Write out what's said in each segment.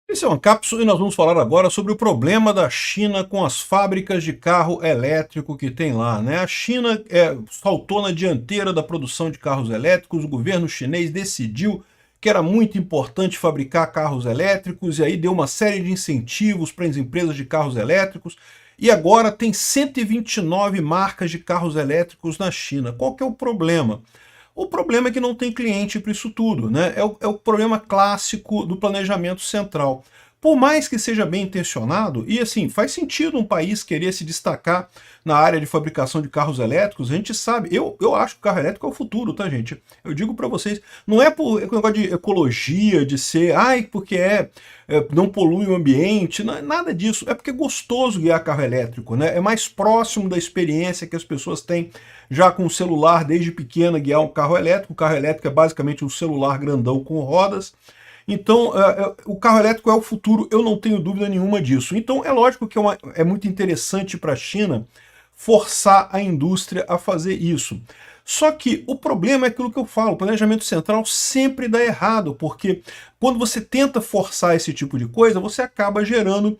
Esse é uma cápsula e nós vamos falar agora sobre o problema da China com as fábricas de carro elétrico que tem lá, né? A China saltou na dianteira da produção de carros elétricos, o governo chinês decidiu que era muito importante fabricar carros elétricos e aí deu uma série de incentivos para as empresas de carros elétricos e agora tem 129 marcas de carros elétricos na China. Qual que é o problema? O problema é que não tem cliente para isso tudo, né? É o problema clássico do planejamento central. Por mais que seja bem intencionado, e assim, faz sentido um país querer se destacar na área de fabricação de carros elétricos, a gente sabe, eu acho que o carro elétrico é o futuro, tá, gente? Eu digo para vocês, não é por negócio de ecologia, de ser, porque não polui o ambiente, não é nada disso, é porque é gostoso guiar carro elétrico, né? É mais próximo da experiência que as pessoas têm já com o celular desde pequena guiar um carro elétrico. O carro elétrico é basicamente um celular grandão com rodas. Então, o carro elétrico é o futuro, eu não tenho dúvida nenhuma disso. Então, é lógico que é muito interessante para a China forçar a indústria a fazer isso. Só que o problema é aquilo que eu falo, o planejamento central sempre dá errado, porque quando você tenta forçar esse tipo de coisa, você acaba gerando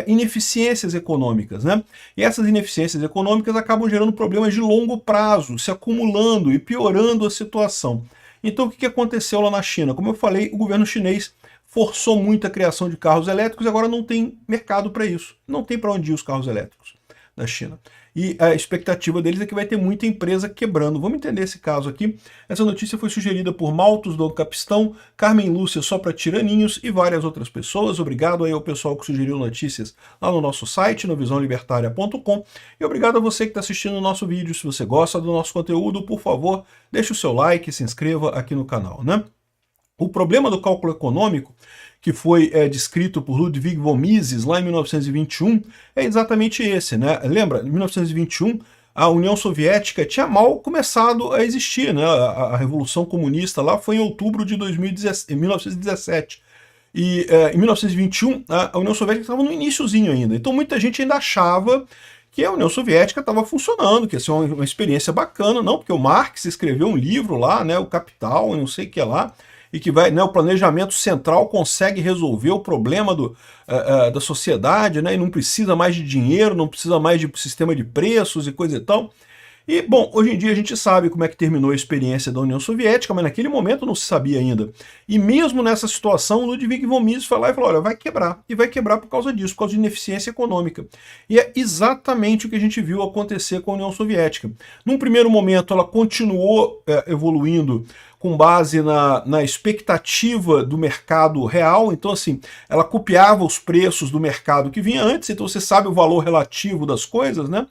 ineficiências econômicas, né? E essas ineficiências econômicas acabam gerando problemas de longo prazo, se acumulando e piorando a situação. Então o que aconteceu lá na China? Como eu falei, o governo chinês forçou muito a criação de carros elétricos e agora não tem mercado para isso. Não tem para onde ir os carros elétricos da China. E a expectativa deles é que vai ter muita empresa quebrando. Vamos entender esse caso aqui. Essa notícia foi sugerida por Maltos do Capistão, Carmen Lúcia só para Tiraninhos e várias outras pessoas. Obrigado aí ao pessoal que sugeriu notícias lá no nosso site, no visãolibertaria.com. E obrigado a você que está assistindo o nosso vídeo. Se você gosta do nosso conteúdo, por favor, deixe o seu like e se inscreva aqui no canal, né? O problema do cálculo econômico, que foi descrito por Ludwig von Mises lá em 1921, é exatamente esse, né? Lembra, em 1921, a União Soviética tinha mal começado a existir, né? A Revolução Comunista lá foi em outubro de 1917. E em 1921, a União Soviética estava no iniciozinho ainda. Então muita gente ainda achava que a União Soviética estava funcionando, que ia ser uma experiência bacana, não, porque o Marx escreveu um livro lá, né, o Capital, não sei o que lá, e que vai, né, o planejamento central consegue resolver o problema da sociedade, né, e não precisa mais de dinheiro, não precisa mais de sistema de preços e coisa e tal. E, bom, hoje em dia a gente sabe como é que terminou a experiência da União Soviética, mas naquele momento não se sabia ainda. E mesmo nessa situação, Ludwig von Mises foi lá e falou, olha, vai quebrar. E vai quebrar por causa disso, por causa de ineficiência econômica. E é exatamente o que a gente viu acontecer com a União Soviética. Num primeiro momento, ela continuou evoluindo com base na expectativa do mercado real, então assim, ela copiava os preços do mercado que vinha antes, então você sabe o valor relativo das coisas, né?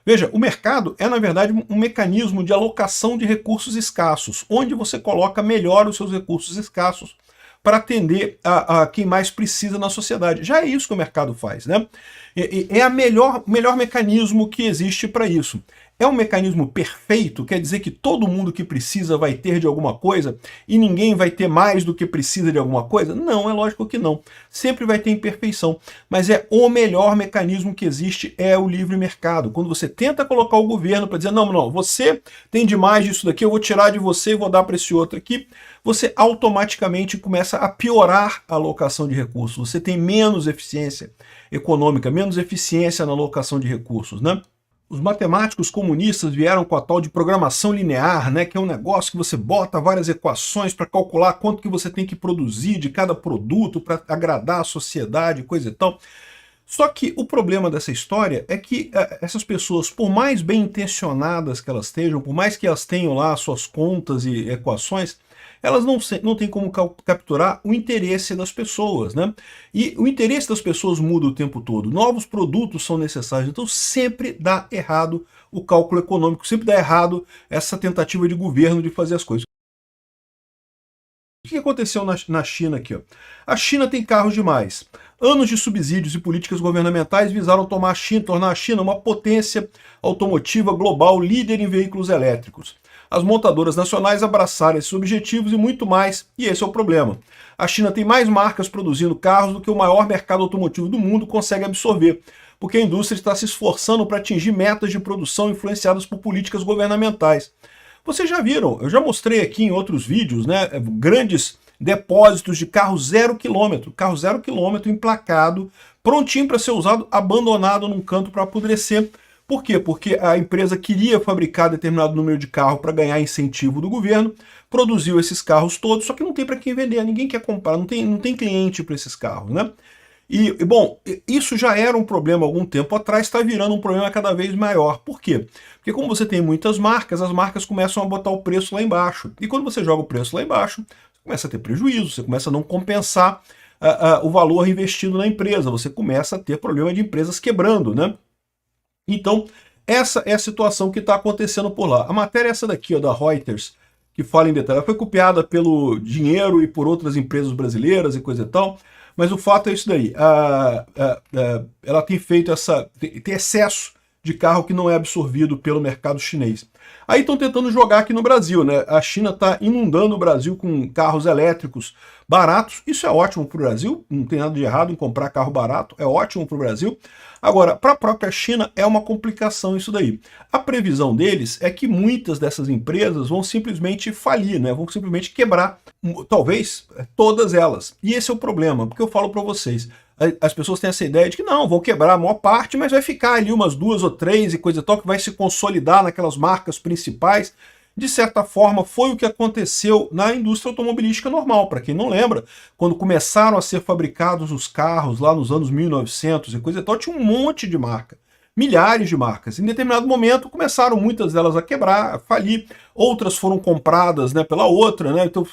Veja, o mercado é, na verdade, um mecanismo de alocação de recursos escassos, onde você coloca melhor os seus recursos escassos para atender a quem mais precisa na sociedade. Já é isso que o mercado faz, né? É o melhor mecanismo que existe para isso. É um mecanismo perfeito, quer dizer que todo mundo que precisa vai ter de alguma coisa e ninguém vai ter mais do que precisa de alguma coisa? Não, é lógico que não. Sempre vai ter imperfeição, mas é o melhor mecanismo que existe, é o livre mercado. Quando você tenta colocar o governo para dizer, não, você tem demais disso daqui, eu vou tirar de você e vou dar para esse outro aqui, você automaticamente começa a piorar a alocação de recursos. Você tem menos eficiência econômica, menos eficiência na alocação de recursos, né? Os matemáticos comunistas vieram com a tal de programação linear, né, que é um negócio que você bota várias equações para calcular quanto que você tem que produzir de cada produto para agradar a sociedade, coisa e tal. Só que o problema dessa história é que essas pessoas, por mais bem intencionadas que elas estejam, por mais que elas tenham lá suas contas e equações, elas não têm como capturar o interesse das pessoas, né? E o interesse das pessoas muda o tempo todo, novos produtos são necessários, então sempre dá errado o cálculo econômico, sempre dá errado essa tentativa de governo de fazer as coisas. O que aconteceu na China aqui? Ó? A China tem carros demais. Anos de subsídios e políticas governamentais visaram tornar a China uma potência automotiva global líder em veículos elétricos. As montadoras nacionais abraçaram esses objetivos e muito mais, e esse é o problema. A China tem mais marcas produzindo carros do que o maior mercado automotivo do mundo consegue absorver, porque a indústria está se esforçando para atingir metas de produção influenciadas por políticas governamentais. Vocês já viram, eu já mostrei aqui em outros vídeos, né, grandes depósitos de carro 0 km emplacado, prontinho para ser usado, abandonado num canto para apodrecer. Por quê? Porque a empresa queria fabricar determinado número de carro para ganhar incentivo do governo, produziu esses carros todos, só que não tem para quem vender, ninguém quer comprar, não tem cliente para esses carros, né? Bom, isso já era um problema há algum tempo atrás, está virando um problema cada vez maior. Por quê? Porque como você tem muitas marcas, as marcas começam a botar o preço lá embaixo. E quando você joga o preço lá embaixo, você começa a ter prejuízo, você começa a não compensar o valor investido na empresa, você começa a ter problema de empresas quebrando, né? Então, essa é a situação que está acontecendo por lá. A matéria é essa daqui, ó, da Reuters, que fala em detalhe. Ela foi copiada pelo Dinheiro e por outras empresas brasileiras e coisa e tal, mas o fato é isso daí. Ela tem feito tem excesso de carro que não é absorvido pelo mercado chinês. Aí estão tentando jogar aqui no Brasil, né? A China está inundando o Brasil com carros elétricos baratos. Isso é ótimo para o Brasil, não tem nada de errado em comprar carro barato, é ótimo para o Brasil. Agora, para a própria China é uma complicação isso daí. A previsão deles é que muitas dessas empresas vão simplesmente falir, né? Vão simplesmente quebrar, talvez todas elas. E esse é o problema, porque eu falo para vocês, as pessoas têm essa ideia de que não, vão quebrar a maior parte, mas vai ficar ali umas 2 ou 3 e coisa e tal, que vai se consolidar naquelas marcas principais. De certa forma, foi o que aconteceu na indústria automobilística normal. Para quem não lembra, quando começaram a ser fabricados os carros lá nos anos 1900 e coisa e tal, tinha um monte de marca, milhares de marcas. Em determinado momento, começaram muitas delas a quebrar, a falir, outras foram compradas, né, pela outra, né, então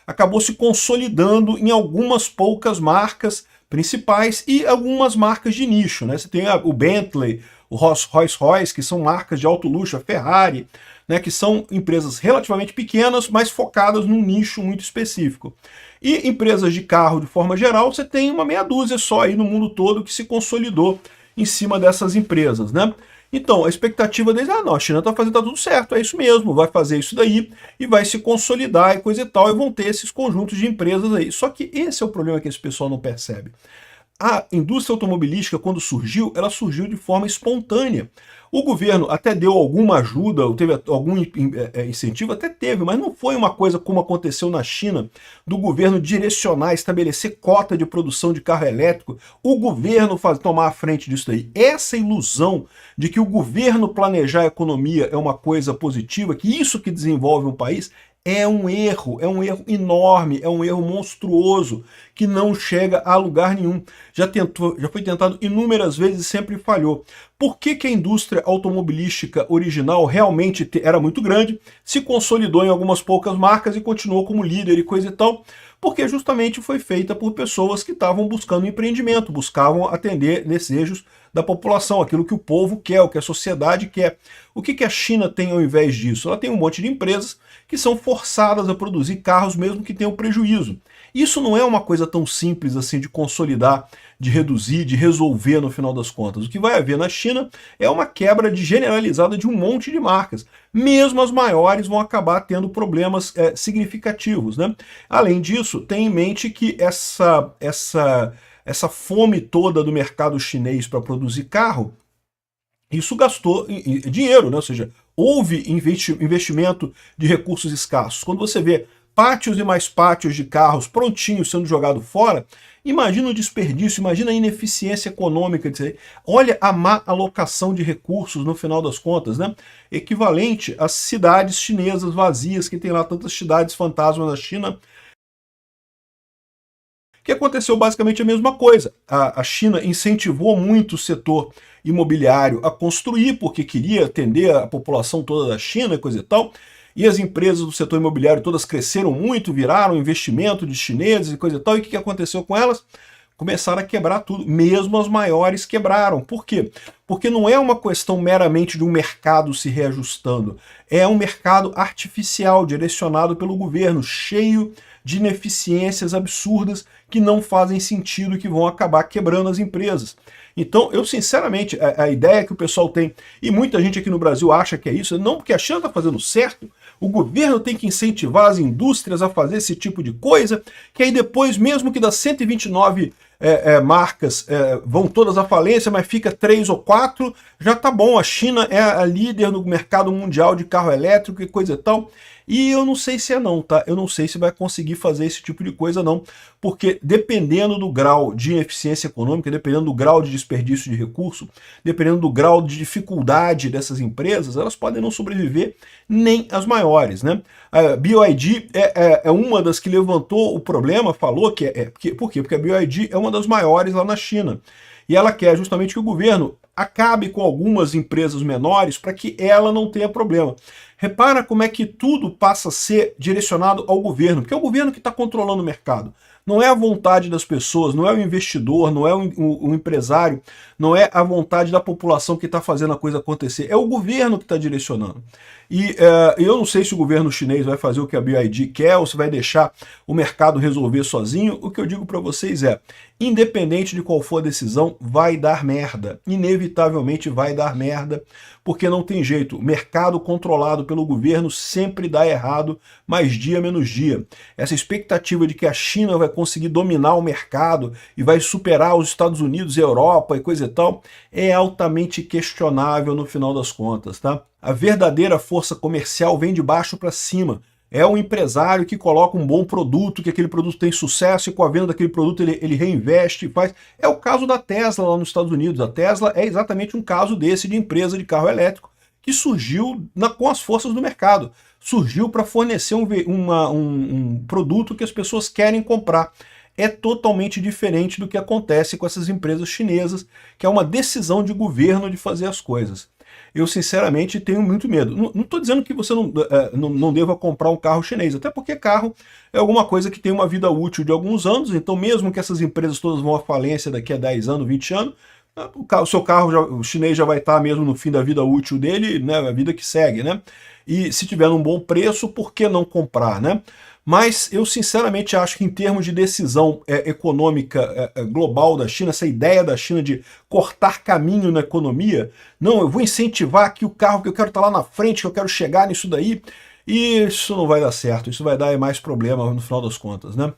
acabou se consolidando em algumas poucas marcas principais e algumas marcas de nicho, né? Você tem o Bentley, o Rolls-Royce, que são marcas de alto luxo, a Ferrari, né, que são empresas relativamente pequenas, mas focadas num nicho muito específico. E empresas de carro, de forma geral, você tem uma meia dúzia só aí no mundo todo que se consolidou em cima dessas empresas, né? Então, a expectativa deles é, não, a China está fazendo tudo certo, é isso mesmo, vai fazer isso daí e vai se consolidar e coisa e tal, e vão ter esses conjuntos de empresas aí. Só que esse é o problema que esse pessoal não percebe. A indústria automobilística, quando surgiu, ela surgiu de forma espontânea. O governo até deu alguma ajuda, teve algum incentivo, até teve, mas não foi uma coisa como aconteceu na China, do governo direcionar, estabelecer cota de produção de carro elétrico, o governo tomar a frente disso aí. Essa ilusão de que o governo planejar a economia é uma coisa positiva, que isso que desenvolve um país, é um erro enorme, é um erro monstruoso, que não chega a lugar nenhum. Já foi tentado inúmeras vezes e sempre falhou. Por que a indústria automobilística original realmente era muito grande, se consolidou em algumas poucas marcas e continuou como líder e coisa e tal? Porque justamente foi feita por pessoas que estavam buscando empreendimento, buscavam atender desejos da população, aquilo que o povo quer, o que a sociedade quer. O que a China tem ao invés disso? Ela tem um monte de empresas que são forçadas a produzir carros mesmo que tenham prejuízo. Isso não é uma coisa tão simples assim de consolidar, de reduzir, de resolver no final das contas. O que vai haver na China é uma quebra generalizada de um monte de marcas. Mesmo as maiores vão acabar tendo problemas significativos, né? Além disso, tenha em mente que essa fome toda do mercado chinês para produzir carro, isso gastou dinheiro, né? Ou seja, houve investimento de recursos escassos. Quando você vê pátios e mais pátios de carros prontinhos sendo jogados fora, imagina o desperdício, imagina a ineficiência econômica disso aí. Olha a má alocação de recursos no final das contas, né? Equivalente às cidades chinesas vazias, que tem lá tantas cidades fantasmas na China, que aconteceu basicamente a mesma coisa. A China incentivou muito o setor imobiliário a construir, porque queria atender a população toda da China e coisa e tal, e as empresas do setor imobiliário todas cresceram muito, viraram investimento de chineses e coisa e tal, e o que aconteceu com elas? Começaram a quebrar tudo, mesmo as maiores quebraram. Por quê? Porque não é uma questão meramente de um mercado se reajustando, é um mercado artificial, direcionado pelo governo, cheio de ineficiências absurdas que não fazem sentido e que vão acabar quebrando as empresas. Então, eu sinceramente, a ideia que o pessoal tem, e muita gente aqui no Brasil acha que é isso, não porque a China está fazendo certo, o governo tem que incentivar as indústrias a fazer esse tipo de coisa, que aí depois, mesmo que das 129 marcas vão todas à falência, mas fica 3 ou 4, já tá bom, a China é a líder no mercado mundial de carro elétrico e coisa e tal. E eu não sei se é não, tá? Eu não sei se vai conseguir fazer esse tipo de coisa não, porque dependendo do grau de ineficiência econômica, dependendo do grau de desperdício de recurso, dependendo do grau de dificuldade dessas empresas, elas podem não sobreviver nem as maiores, né? A BYD é uma das que levantou o problema, falou que por quê? Porque a BYD é uma das maiores lá na China. E ela quer justamente que o governo acabe com algumas empresas menores para que ela não tenha problema. Repara como é que tudo passa a ser direcionado ao governo, porque é o governo que está controlando o mercado. Não é a vontade das pessoas, não é o investidor, não é o empresário, não é a vontade da população que está fazendo a coisa acontecer, é o governo que está direcionando. E eu não sei se o governo chinês vai fazer o que a BYD quer ou se vai deixar o mercado resolver sozinho. O que eu digo para vocês é, independente de qual for a decisão, vai dar merda. Inevitavelmente vai dar merda, porque não tem jeito. O mercado controlado pelo governo sempre dá errado, mais dia menos dia. Essa expectativa de que a China vai conseguir dominar o mercado e vai superar os Estados Unidos e a Europa e coisa e tal, é altamente questionável no final das contas, tá? A verdadeira força comercial vem de baixo para cima. É o empresário que coloca um bom produto, que aquele produto tem sucesso e com a venda daquele produto ele reinveste e faz. É o caso da Tesla lá nos Estados Unidos. A Tesla é exatamente um caso desse de empresa de carro elétrico que surgiu com as forças do mercado. Surgiu para fornecer um produto que as pessoas querem comprar. É totalmente diferente do que acontece com essas empresas chinesas, que é uma decisão de governo de fazer as coisas. Eu, sinceramente, tenho muito medo. Não estou dizendo que você não deva comprar um carro chinês, até porque carro é alguma coisa que tem uma vida útil de alguns anos, então mesmo que essas empresas todas vão à falência daqui a 10 anos, 20 anos, o seu carro, o chinês já vai estar mesmo no fim da vida útil dele, né, a vida que segue, né? E se tiver um bom preço, por que não comprar, né? Mas eu sinceramente acho que em termos de decisão econômica global da China, essa ideia da China de cortar caminho na economia, não, eu vou incentivar aqui o carro que eu quero estar lá na frente, que eu quero chegar nisso daí, e isso não vai dar certo, isso vai dar mais problema no final das contas, né?